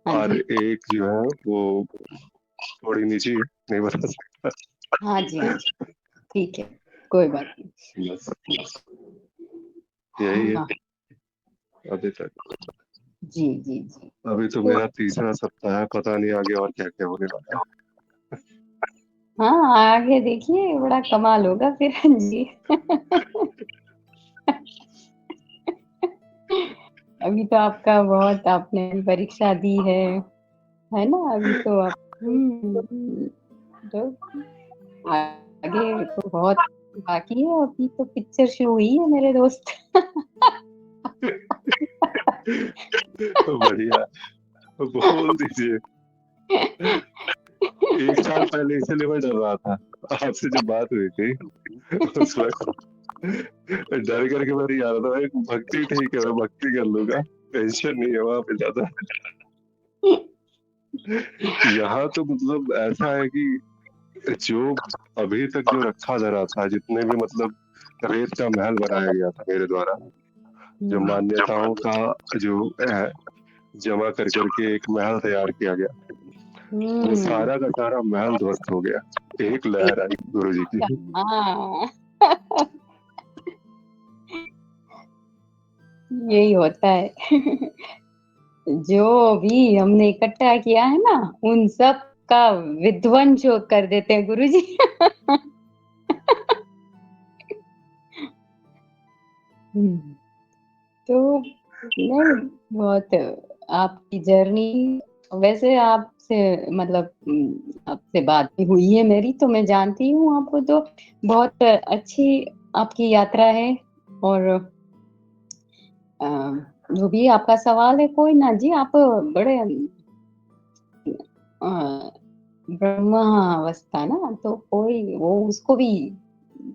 A: हाँ
B: और
A: जी।
B: एक जो है वो थोड़ी निजी है, नहीं बता सकता।
A: हाँ जी, हाँ जी। ठीक है, कोई बात नहीं।
B: बस यही है
A: हाँ।
B: अभी तक।
A: जी, जी, जी।
B: अभी तो
A: तो
B: मेरा तीसरा सप्ताह है, पता नहीं आगे और क्या क्या होने वाला है।
A: हाँ, आगे देखिए बड़ा कमाल होगा फिर। जी। अभी तो आपका बहुत आपने परीक्षा दी है ना? अभी तो आप तो आगे तो बहुत बाकी है, अभी तो पिक्चर शुरू हुई है मेरे दोस्त।
B: बढ़िया, बोल दीजिए। 1 साल पहले इसीलिए मैं डर रहा था, आपसे जब बात हुई थी उस वक्त डर करके मैं नहीं आ रहा था। एक भक्ति ठीक है, मैं भक्ति कर लूंगा, टेंशन नहीं है वहां पे ज्यादा। यहाँ तो मतलब ऐसा है कि जो अभी तक जो रखा धरा था, जितने भी मतलब रेत का महल बनाया गया था मेरे द्वारा, जो
A: हुँ।
B: मान्यताओं का जो है जमा कर करके एक महल तैयार किया गया, वो
A: हुँ।
B: सारा का सारा महल ध्वस्त हो गया। एक लहर आई गुरुजी की।
A: हाँ। यही होता है। जो भी हमने इकट्ठा किया है ना, उन सब का विध्वंस जो कर देते हैं गुरुजी। हुँ। तो नहीं, बहुत आपकी जर्नी वैसे आपसे मतलब आपसे बात भी हुई है मेरी, तो मैं जानती हूँ आपको, तो बहुत अच्छी आपकी यात्रा है। और अ, जो भी आपका सवाल है, कोई ना जी, आप बड़े अ, ब्रह्मावस्था ना, तो कोई वो उसको भी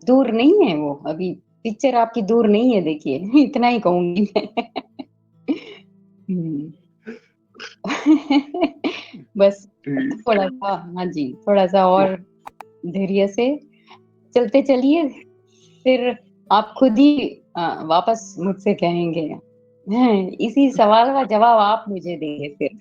A: दूर नहीं है वो, अभी पिक्चर आपकी दूर नहीं है देखिए। इतना ही कहूँगी मैं। हुँ। बस
B: ठीक।
A: थोड़ा-सा, हाँ जी, थोड़ा-सा और धैर्य से चलते चलिए, फिर आप खुद ही वापस मुझसे कहेंगे, हैं, इसी सवाल का जवाब आप मुझे देंगे फिर।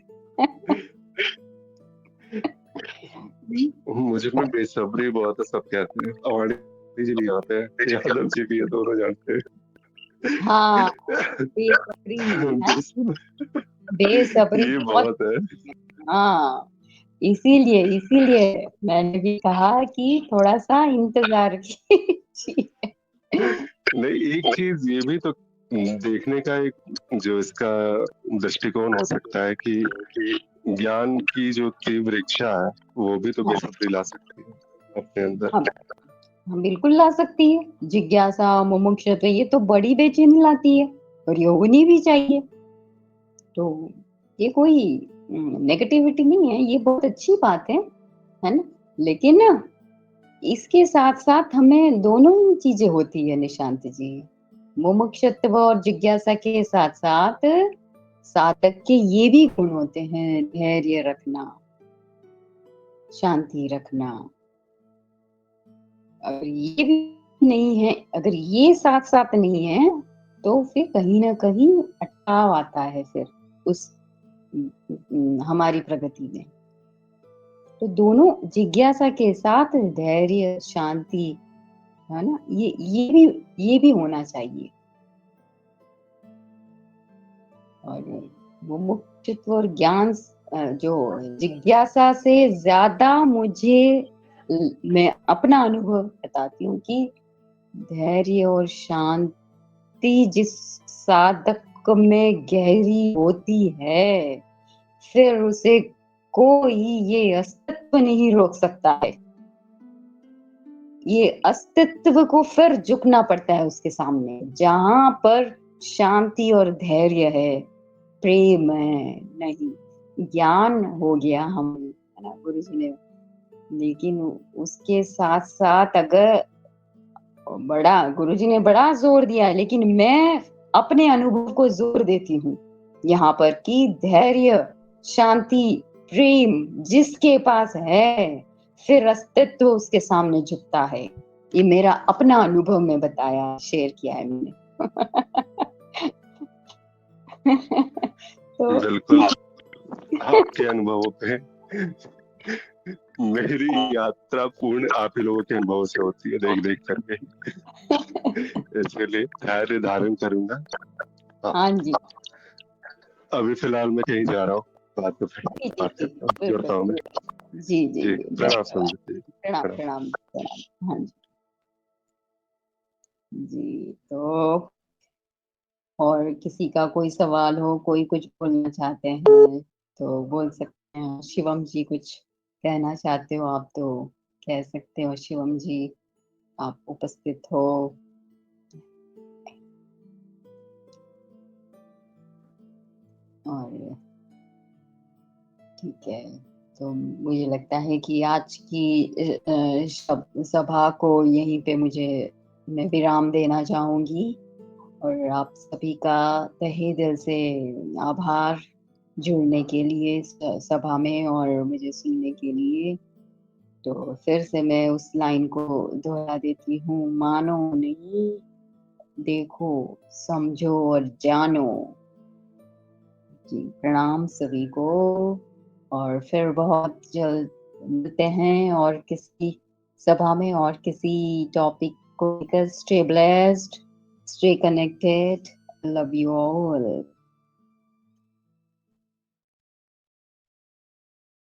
B: मुझे में बेसब्री बहुत है, सब कहते हैं। अवाणी जी नहीं आते हैं, यादव जी भी है, दोनों जानते हैं।
A: हाँ, बेसब्री, है ना? बेसब्री
B: ये
A: बहुत,
B: बहुत है।
A: हाँ, इसीलिए मैंने भी कहा कि थोड़ा-सा इंतज़ार कीजिए।
B: नहीं, एक चीज ये भी तो देखने का एक जो इसका दृष्टिकोण हो सकता है कि ज्ञान की जो तीव्र इच्छा है वो भी तो
A: हाँ,
B: बेसब्री ला सकती है अपने अंदर।
A: हाँ, हाँ, बिल्कुल ला सकती है। जिज्ञासा, मुमुक्षुत्व ये तो बड़ी बेचैनी लाती है, और ये होनी भी चाहिए। तो ये कोई नेगेटिविटी नहीं है, ये बहुत अच्छी बात है ना? लेकिन ना, इसके साथ-साथ हमें दोनों ही चीज़ें होती है निशांत जी। मुमुक्षुत्व और जिज्ञासा के साथ-साथ साधक के ये भी गुण होते हैं, धैर्य रखना, शांति रखना। अगर ये भी नहीं है, अगर ये साथ-साथ नहीं है, तो फिर कहीं न कहीं अटकाव आता है फिर उस हमारी प्रगति में। तो दोनों जिज्ञासा के साथ धैर्य, शांति, है ना? ये भी होना चाहिए। और मुमुक्षुत्व और ज्ञान जो जिज्ञासा से ज़्यादा मुझे मैं अपना अनुभव बताती हूँ कि धैर्य और शांति जिस साधक में गहरी होती है, फिर उसे कोई ये अस्तित्व नहीं रोक सकता है। ये अस्तित्व को फिर झुकना पड़ता है उसके सामने। जहाँ पर शांति और धैर्य है, प्रेम है, नहीं, ज्ञान हो गया हम, है ना, गुरुजी ने, लेकिन उसके साथ-साथ अगर बड़ा गुरुजी ने बड़ा ज़ोर दिया है, लेकिन मैं अपने अनुभव को ज़ोर देती हूँ यहाँ पर कि धैर्य, शांति, प्रेम जिसके पास है, फिर अस्तित्व उसके सामने झुकता है। ये मेरा अपना अनुभव में बताया, शेयर किया है मैंने। तो
B: बिल्कुल, आपके अनुभवों पे मेरी यात्रा पूर्ण आप ही लोगों के अनुभव से होती है, देख-देख करके। इसलिए धैर्य धारण करूँगा। हाँ,
A: हाँ जी,
B: अभी फिलहाल मैं कहीं जा रहा हूँ, बाद में फिर
A: जी, जी,
B: बात
A: जी,
B: करता हूँ,
A: बिल्कुल,
B: जुड़ता हूँ मैं।
A: बिल्कुल। जी, जी,
B: जी,
A: जी,
B: प्रणाम
A: धन्यवाद।
B: समझे जी,
A: प्रणाम,
B: प्रणाम।
A: प्रणाम, प्रणाम। हाँ जी, जी, तो और किसी का कोई सवाल हो, कोई कुछ बोलना चाहते हैं, तो बोल सकते हैं। शिवम जी कुछ कहना चाहते हो आप, तो कह सकते हो शिवम जी, आप उपस्थित हो। और ठीक है, तो मुझे लगता है कि आज की सभा को यहीं पे मैं विराम देना चाहूँगी, और आप सभी का तहे दिल से आभार जुड़ने के लिए सभा में और मुझे सुनने के लिए। तो फिर से मैं उस लाइन को दोहरा देती हूँ, मानो नहीं, देखो, समझो और जानो। जी, प्रणाम सभी को, और फिर बहुत जल्द मिलते हैं और किसी सभा में और किसी टॉपिक को लेकर। Stay blessed, stay connected, love you all.